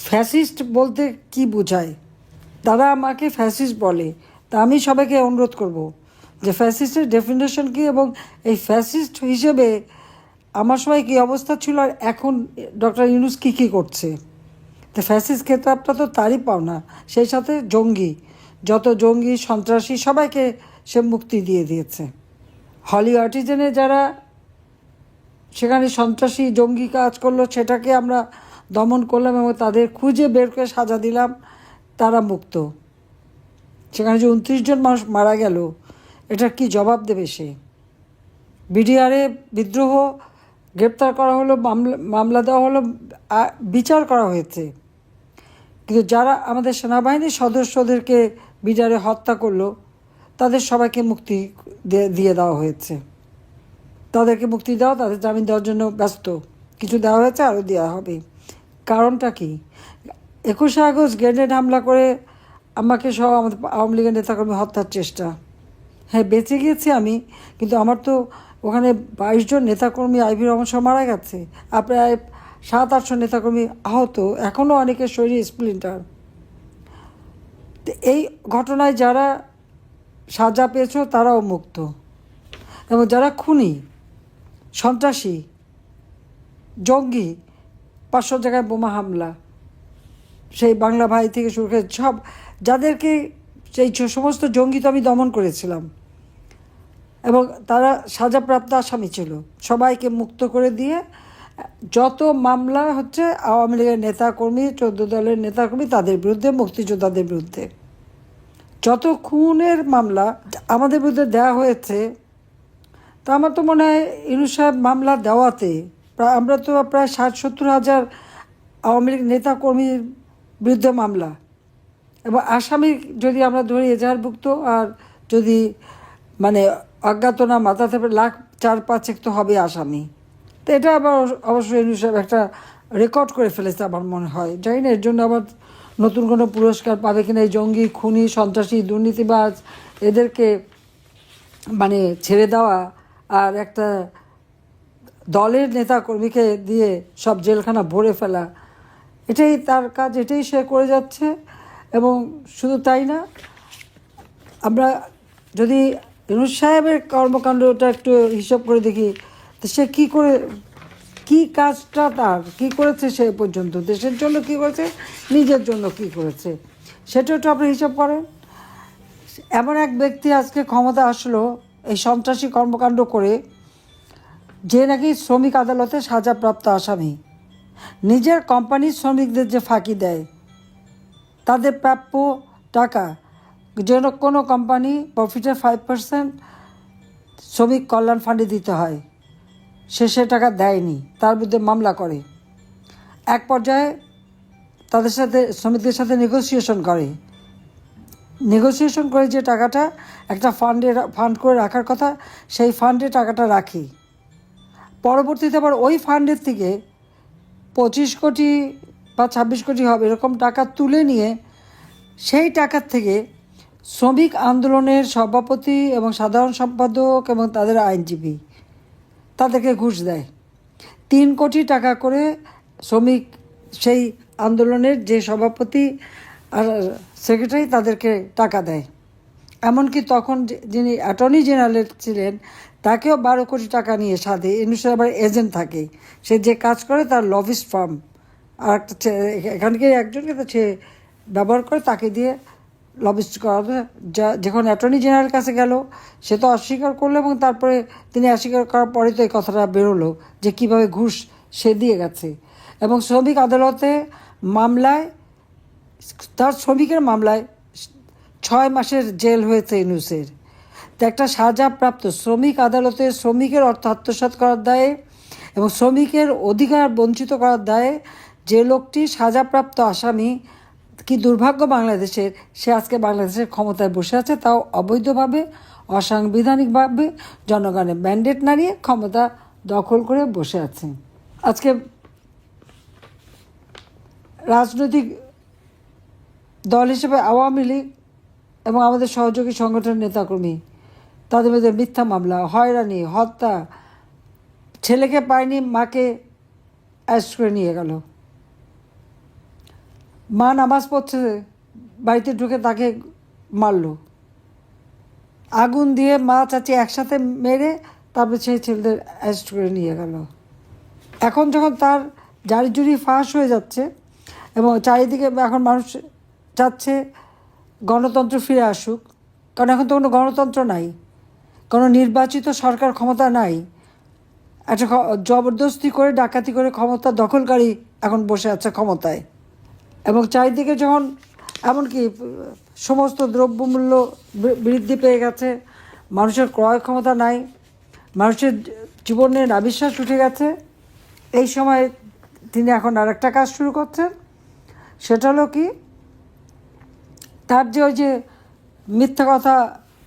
Fascist বলতে কি বোঝায়, তারা আমাকে ফ্যাসিস্ট বলে। তা আমি সবাইকে অনুরোধ করব যে ফ্যাসিস্টের ডেফিনেশন কী, এবং এই ফ্যাসিস্ট হিসেবে আমার সময় কী অবস্থা ছিল, আর এখন ডক্টর ইউনূস কী করছে। তো ফ্যাসিস্ট খেতাবটা তো তারই পাওনা, সেই সাথে জঙ্গি, যত জঙ্গি সন্ত্রাসী সবাইকে সে মুক্তি দিয়ে দিয়েছে। হলি আর্টিজেনে যারা সেখানে সন্ত্রাসী জঙ্গি কাজ করলো সেটাকে আমরা দমন করলাম এবং তাদের খুঁজে বের করে সাজা দিলাম, তারা মুক্ত। সেখানে যে 29 জন মানুষ মারা গেল, এটার কি জবাব দেবে সে? বিডিআরে বিদ্রোহ, গ্রেপ্তার করা হলো, মামলা দেওয়া হলো, বিচার করা হয়েছে, কিন্তু যারা আমাদের সেনাবাহিনীর সদস্যদেরকে বিডিআরে হত্যা করলো তাদের সবাইকে মুক্তি দিয়ে দেওয়া হয়েছে। তাদেরকে মুক্তি দেওয়া, তাদের জামিন দেওয়ার জন্য ব্যস্ত, কিছু দেওয়া হয়েছে, আরও দেওয়া হবে। কারণটা কি? 21শে আগস্ট গ্রেনেড হামলা করে আমাকে সহ আমাদের আওয়ামী লীগের নেতাকর্মী হত্যার চেষ্টা। হ্যাঁ, বেঁচে গিয়েছি আমি, কিন্তু আমার তো ওখানে 22 জন নেতাকর্মী আইভি রহমান সহ মারা গেছে, আর প্রায় 700-800 নেতাকর্মী আহত, এখনও অনেকের শরীরে স্প্লিন্টার। এই ঘটনায় যারা সাজা পেয়েছ তারাও মুক্ত, এবং যারা খুনি, সন্ত্রাসী, জঙ্গি, 500 জায়গায় বোমা হামলা, সেই বাংলা ভাই থেকে শুরু করে সব, যাদেরকে সেই সমস্ত জঙ্গি তো আমি দমন করেছিলাম, এবং তারা সাজাপ্রাপ্ত আসামি ছিল, সবাইকে মুক্ত করে দিয়ে যত মামলা হচ্ছে আওয়ামী লীগের নেতাকর্মী, 14 দলের নেতাকর্মী, তাদের বিরুদ্ধে, মুক্তিযোদ্ধাদের বিরুদ্ধে যত খুনের মামলা আমাদের বিরুদ্ধে দেওয়া হয়েছে, তা আমার তো মনে হয় ইউনূস সাহেব মামলা দেওয়াতে আমরা তো প্রায় 60-70 হাজার আওয়ামী লীগ নেতাকর্মীর বিরুদ্ধে মামলা, এবং আসামি যদি আমরা ধরি এজাহারভুক্ত, আর যদি মানে অজ্ঞাতনা মাথা থেকে 4-5 তো হবে আসামি। তো এটা আবার অবশ্যই ইউনূস সাহেব একটা রেকর্ড করে ফেলেছে আমার মনে হয়। জানি না এর জন্য আবার নতুন কোনো পুরস্কার পাবে কিনা। এই জঙ্গি, খুনি, সন্ত্রাসী, দুর্নীতিবাজ এদেরকে মানে ছেড়ে দেওয়া, আর একটা দলের নেতাকর্মীকে দিয়ে সব জেলখানা ভরে ফেলা, এটাই তার কাজ, এটাই সে করে যাচ্ছে। এবং শুধু তাই না, আমরা যদি ইউনূস সাহেবের কর্মকাণ্ডটা একটু হিসাব করে দেখি, তো সে কী করে, কী কাজটা তার, কী করেছে সে পর্যন্ত, দেশের জন্য কী করেছে, নিজের জন্য কী করেছে, সেটা একটু আপনি হিসাব করেন। এমন এক ব্যক্তি আজকে ক্ষমতা আসলো এই সন্ত্রাসী কর্মকাণ্ড করে, যে নাকি শ্রমিক আদালতে সাজাপ্রাপ্ত আসামি, নিজের কোম্পানির শ্রমিকদের যে ফাঁকি দেয়, তাদের প্রাপ্য টাকা, যেন কোনো কোম্পানি প্রফিটের 5% শ্রমিক কল্যাণ ফান্ডে দিতে হয়, সে টাকা দেয়নি, তার বিরুদ্ধে মামলা করে। এক পর্যায়ে তাদের সাথে, শ্রমিকদের সাথে নেগোসিয়েশন করে যে টাকাটা একটা ফান্ড করে রাখার কথা, সেই ফান্ডে টাকাটা রাখি। পরবর্তীতে আবার ওই ফান্ডের থেকে 25 কোটি বা 26 কোটি হবে এরকম টাকা তুলে নিয়ে, সেই টাকার থেকে শ্রমিক আন্দোলনের সভাপতি এবং সাধারণ সম্পাদক এবং তাদের আইনজীবী, তাদেরকে ঘুষ দেয়। 3 কোটি টাকা করে শ্রমিক, সেই আন্দোলনের যে সভাপতি আর সেক্রেটারি, তাদেরকে টাকা দেয়। এমনকি তখন যিনি অ্যাটর্নি জেনারেল ছিলেন, তাকেও 12 কোটি টাকা নিয়ে সাধে। ইউনূস আবার এজেন্ট থাকে, সে যে কাজ করে তার লবিস্ট ফার্ম, আর একটা এখানকার একজনকে তো সে ব্যবহার করে, তাকে দিয়ে লবিস্ট করাবে। যখন অ্যাটর্নি জেনারেলের কাছে গেল, সে তো অস্বীকার করলো, এবং তারপরে তিনি অস্বীকার করার পরে তো এই কথাটা বেরোলো যে কীভাবে ঘুষ সে দিয়ে গেছে। এবং শ্রমিক আদালতে মামলায়, তার শ্রমিকের মামলায় 6 মাসের জেল হয়েছে ইউনূসের। তো একটা সাজাপ্রাপ্ত শ্রমিক আদালতে শ্রমিকের অর্থ আত্মসাৎ করার দায়ে এবং শ্রমিকের অধিকার বঞ্চিত করার দায়ে যে লোকটি সাজাপ্রাপ্ত আসামি, কি দুর্ভাগ্য বাংলাদেশের, সে আজকে বাংলাদেশের ক্ষমতায় বসে আছে, তাও অবৈধভাবে, অসাংবিধানিকভাবে, জনগণের ম্যান্ডেট না নিয়ে ক্ষমতা দখল করে বসে আছে। আজকে রাজনৈতিক দল হিসেবে আওয়ামী লীগ এবং আমাদের সহযোগী সংগঠনের নেতাকর্মী, তাদের মধ্যে মিথ্যা মামলা, হয়রানি, হত্যা, ছেলেকে পায়নি, মাকে অ্যারেস্ট করে নিয়ে গেল। মা নামাজ পড়ছে, বাড়িতে ঢুকে তাকে মারলো, আগুন দিয়ে মা চাচি একসাথে মেরে তারপর সেই ছেলেদের অ্যারেস্ট করে নিয়ে গেল। এখন যখন তার জারি জুরি ফাঁস হয়ে যাচ্ছে এবং চারিদিকে এখন মানুষ চাচ্ছে গণতন্ত্র ফিরে আসুক, কারণ এখন তো কোনো গণতন্ত্র নাই, কোনো নির্বাচিত সরকার ক্ষমতা নাই, একটা জবরদস্তি করে ডাকাতি করে ক্ষমতা দখলকারী এখন বসে আছে ক্ষমতায়। এবং চারিদিকে যখন এমনকি সমস্ত দ্রব্যমূল্য বৃদ্ধি পেয়ে গেছে, মানুষের ক্রয় ক্ষমতা নাই, মানুষের জীবনে নাবিশ্বাস উঠে গেছে, এই সময় তিনি এখন আর একটা কাজ শুরু করছেন। সেটা হলো কি, তার যে ওই যে মিথ্যা কথা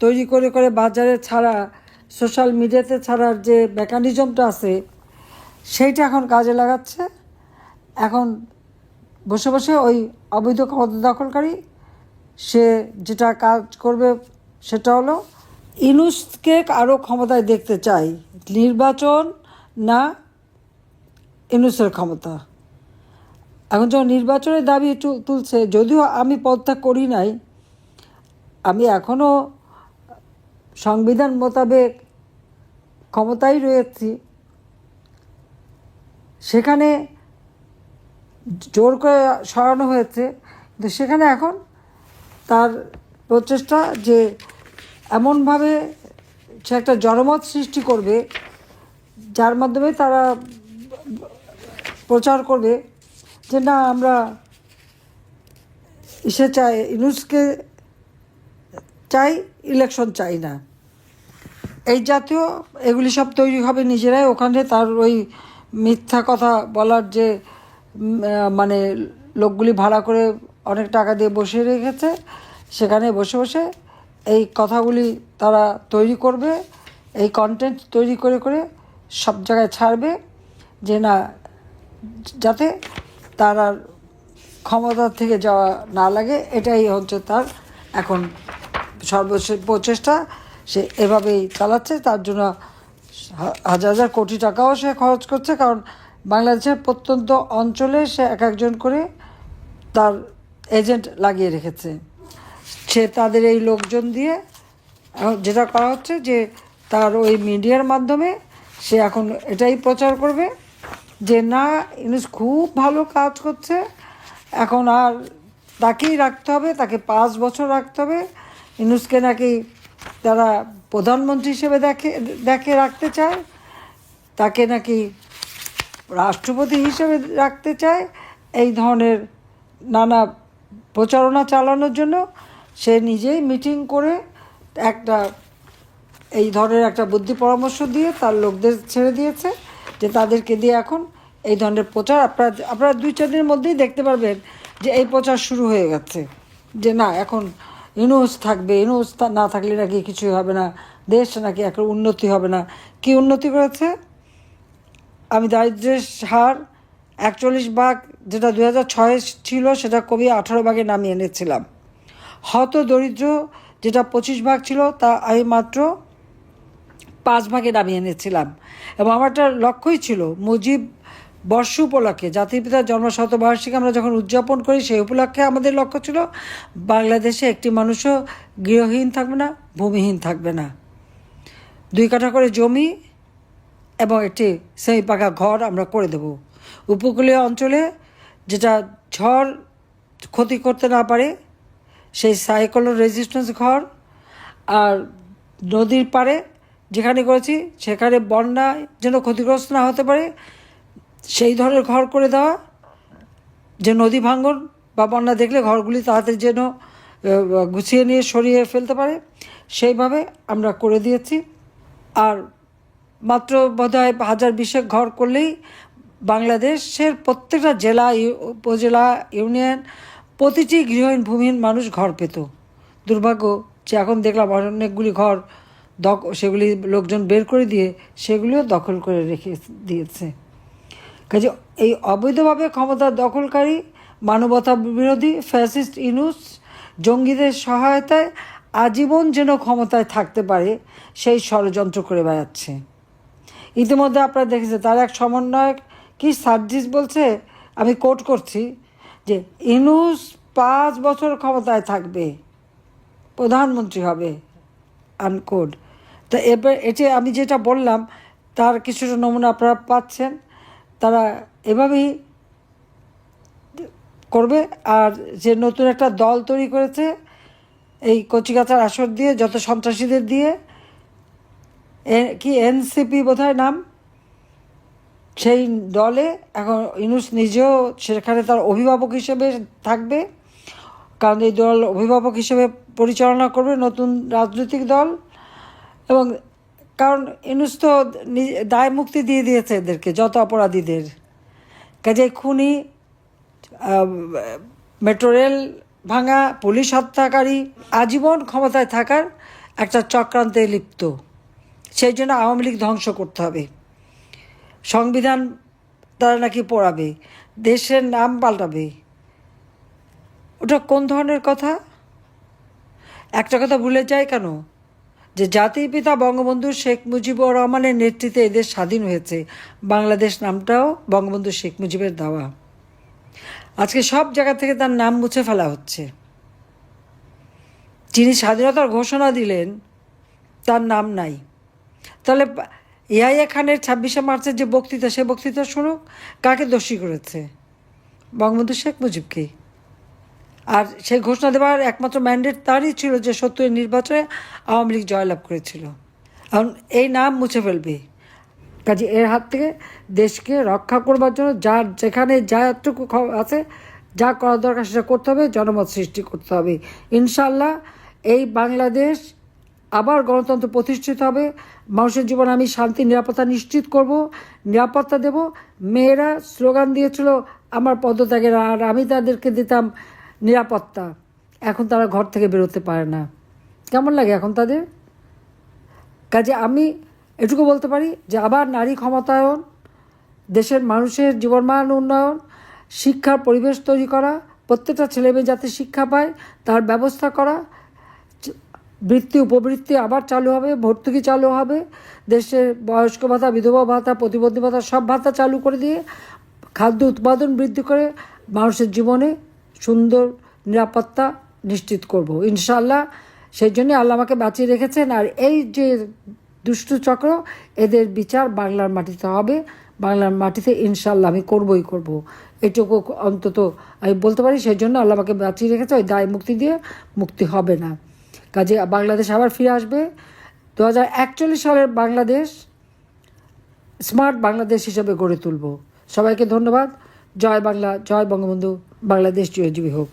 তৈরি করে করে বাজারে ছাড়া, সোশ্যাল মিডিয়াতে ছাড়ার যে মেকানিজমটা আছে, সেইটা এখন কাজে লাগাচ্ছে। এখন বসে বসে ওই অবৈধ ক্ষমতা দখলকারী সে যেটা কাজ করবে সেটা হলো ইউনূসকে আরও ক্ষমতায় দেখতে চাই, নির্বাচন না ইউনূসের ক্ষমতা। এখন যখন নির্বাচনের দাবি তুলছে, যদিও আমি পদত্যাগ করি নাই, আমি এখনও সংবিধান মোতাবেক ক্ষমতায় রয়েছি, সেখানে জোর করে সরানো হয়েছে, কিন্তু সেখানে এখন তার প্রচেষ্টা যে এমনভাবে সে একটা জনমত সৃষ্টি করবে যার মাধ্যমে তারা প্রচার করবে যে না, আমরা চাই, ইউনূসকে চাই, ইলেকশন চাই না, এই জাতীয় এগুলি সব তৈরি হবে নিজেরাই। ওখানে তার ওই মিথ্যা কথা বলার যে মানে লোকগুলি ভাড়া করে অনেক টাকা দিয়ে বসে রেখেছে, সেখানে বসে বসে এই কথাগুলি তারা তৈরি করবে, এই কন্টেন্ট তৈরি করে করে সব জায়গায় ছাড়বে, যে না, যাতে তার আর ক্ষমতা থেকে যাওয়া না লাগে। এটাই হচ্ছে তার এখন সর্বশেষ প্রচেষ্টা, সে এভাবেই চালাচ্ছে। তার জন্য হাজার হাজার কোটি টাকাও সে খরচ করছে, কারণ বাংলাদেশের প্রত্যন্ত অঞ্চলে সে এক একজন করে তার এজেন্ট লাগিয়ে রেখেছে। সে তাদের এই লোকজন দিয়ে যেটা করা হচ্ছে যে তার ওই মিডিয়ার মাধ্যমে সে এখন এটাই প্রচার করবে যে না, ইউনূস খুব ভালো কাজ করছে, এখন আর তাকেই রাখতে হবে, তাকে 5 বছর রাখতে হবে। ইউনূসকে নাকি তারা প্রধানমন্ত্রী হিসেবে দেখে রাখতে চায়, তাকে নাকি রাষ্ট্রপতি হিসেবে রাখতে চায়। এই ধরনের নানা প্রচারণা চালানোর জন্য সে নিজেই মিটিং করে একটা এই ধরনের একটা বুদ্ধি পরামর্শ দিয়ে তার লোকদের ছেড়ে দিয়েছে যে তাদেরকে দিয়ে এখন এই ধরনের প্রচার আপনারা 2-4 দিনের মধ্যেই দেখতে পারবেন যে এই প্রচার শুরু হয়ে গেছে যে না, এখন ইউনূস থাকবে, ইউনূস না থাকলে নাকি কিছুই হবে না, দেশ নাকি এখন উন্নতি হবে না। কি উন্নতি করেছে? আমি দারিদ্র্যের হার 41 ভাগ যেটা 2006 ছিল সেটা কমিয়ে 18 ভাগে নামিয়ে এনেছিলাম। হত দরিদ্র যেটা 25 ভাগ ছিল তা আমি মাত্র 5 ভাগে নামিয়ে এনেছিলাম। এবং আমার একটা লক্ষ্যই ছিল, মুজিব বর্ষ উপলক্ষে, জাতির পিতার জন্মশতবার্ষিকী আমরা যখন উদযাপন করি, সেই উপলক্ষে আমাদের লক্ষ্য ছিল বাংলাদেশে একটি মানুষও গৃহহীন থাকবে না, ভূমিহীন থাকবে না। 2 কাঠা করে জমি এবং একটি সেমি পাকা ঘর আমরা করে দেব। উপকূলীয় অঞ্চলে যেটা ঝড় ক্ষতি করতে না পারে সেই সাইক্লোন রেজিস্ট্যান্স ঘর, আর নদীর পাড়ে যেখানে করেছি সেখানে বন্যা যেন ক্ষতিগ্রস্ত না হতে পারে সেই ধরনের ঘর করে দেওয়া, যে নদী ভাঙন বা বন্যা দেখলে ঘরগুলি তাড়াতাড়ি যেন গুছিয়ে নিয়ে সরিয়ে ফেলতে পারে, সেইভাবে আমরা করে দিয়েছি। আর মাত্র বোধহয় 1020 ঘর করলেই বাংলাদেশের প্রত্যেকটা জেলা, উপজেলা, ইউনিয়ন প্রতিটি গৃহহীন ভূমিহীন মানুষ ঘর পেত। দুর্ভাগ্য যে এখন দেখলাম অনেকগুলি ঘর সেগুলি লোকজন বের করে দিয়ে সেগুলিও দখল করে রেখে দিয়েছে। কাজে এই অবৈধভাবে ক্ষমতা দখলকারী, মানবতা বিরোধী ফ্যাসিস্ট ইউনূস জঙ্গিদের সহায়তায় আজীবন যেন ক্ষমতায় থাকতে পারে সেই ষড়যন্ত্র করে বেড়াচ্ছে। ইতিমধ্যে আপনারা দেখেছে তার এক সমন্বয়ক কি সার্জিস বলছে, আমি কোট করছি, যে ইউনূস 5 বছর ক্ষমতায় থাকবে, প্রধানমন্ত্রী হবে, আনকোড। তা এবার এটি আমি যেটা বললাম তার কিছুটা নমুনা আপনারা পাচ্ছেন। তারা এভাবেই করবে। আর যে নতুন একটা দল তৈরি করেছে এই কচিকাচার আসর দিয়ে, যত সন্ত্রাসীদের দিয়ে, কি এনসিপি বোধহয় নাম, সেই দলে এখন ইউনূস নিজেও সেখানে তার অভিভাবক হিসেবে থাকবে, কারণ এই দল অভিভাবক হিসেবে পরিচালনা করবে নতুন রাজনৈতিক দল। এবং কারণ ইউনূস তো দায় মুক্তি দিয়ে দিয়েছে এদেরকে, যত অপরাধীদের। কাজে খুনি, মেট্রো রেল ভাঙা, পুলিশ হত্যাকারী আজীবন ক্ষমতায় থাকার একটা চক্রান্তে লিপ্ত। সেই জন্য আওয়ামী লীগ ধ্বংস করতে হবে, সংবিধান তারা নাকি পড়াবে, দেশের নাম পাল্টাবে। ওটা কোন ধরনের কথা? একটা কথা ভুলে যায় কেন, যে জাতির পিতা বঙ্গবন্ধু শেখ মুজিবুর রহমানের নেতৃত্বে এদেশ স্বাধীন হয়েছে। বাংলাদেশ নামটাও বঙ্গবন্ধু শেখ মুজিবের দেওয়া। আজকে সব জায়গা থেকে তার নাম মুছে ফেলা হচ্ছে। যিনি স্বাধীনতার ঘোষণা দিলেন তার নাম নাই। তাহলে ইয়াহিয়া খানের 26শে মার্চের যে বক্তৃতা, সে বক্তৃতা শুনুক, কাকে দোষী করেছে? বঙ্গবন্ধু শেখ মুজিবকে। আর সেই ঘোষণা দেওয়ার একমাত্র ম্যান্ডেট তারই ছিল যে 70 নির্বাচনে আওয়ামী লীগ জয়লাভ করেছিল। এখন এই নাম মুছে ফেলবে। কাজে এর হাত থেকে দেশকে রক্ষা করবার জন্য যার যেখানে যাটুকু আছে, যা করা দরকার সেটা করতে হবে, জনমত সৃষ্টি করতে হবে। ইনশাল্লাহ এই বাংলাদেশ আবার গণতন্ত্র প্রতিষ্ঠিত হবে। মানুষের জীবনে আমি শান্তি নিরাপত্তা নিশ্চিত করব, নিরাপত্তা দেব। মেয়েরা স্লোগান দিয়েছিল আমার পদত্যাগের, আর আমি তাদেরকে দিতাম নিরাপত্তা। এখন তারা ঘর থেকে বেরোতে পারে না। কেমন লাগে এখন তাদের? কাজে আমি এটুকু বলতে পারি যে আবার নারী ক্ষমতায়ন, দেশের মানুষের জীবনমান উন্নয়ন, শিক্ষার পরিবেশ তৈরি করা, প্রত্যেকটা ছেলেমেয়ে যাতে শিক্ষা পায় তার ব্যবস্থা করা, বৃত্তি উপবৃত্তি আবার চালু হবে, ভর্তুকি চালু হবে, দেশের বয়স্ক ভাতা, বিধবা ভাতা, প্রতিবন্ধী ভাতা সব ভাতা চালু করে দিয়ে খাদ্য উৎপাদন বৃদ্ধি করে মানুষের জীবনে সুন্দর নিরাপত্তা নিশ্চিত করব ইনশাআল্লাহ। সেই জন্যে আল্লাহ আমাকে বাঁচিয়ে রেখেছেন। আর এই যে দুষ্টু চক্র, এদের বিচার বাংলার মাটিতে হবে। বাংলার মাটিতে ইনশাআল্লাহ আমি করবই করব, এটুকু অন্তত আমি বলতে পারি। সেই জন্য আল্লাহ আমাকে বাঁচিয়ে রেখেছে। ওই দায় মুক্তি দিয়ে মুক্তি হবে না। কাজে বাংলাদেশ আবার ফিরে আসবে। 2041 সালের বাংলাদেশ স্মার্ট বাংলাদেশ হিসেবে গড়ে তুলব। সবাইকে ধন্যবাদ। জয় বাংলা, জয় বঙ্গবন্ধু, বাংলাদেশ চিরজীবী হোক।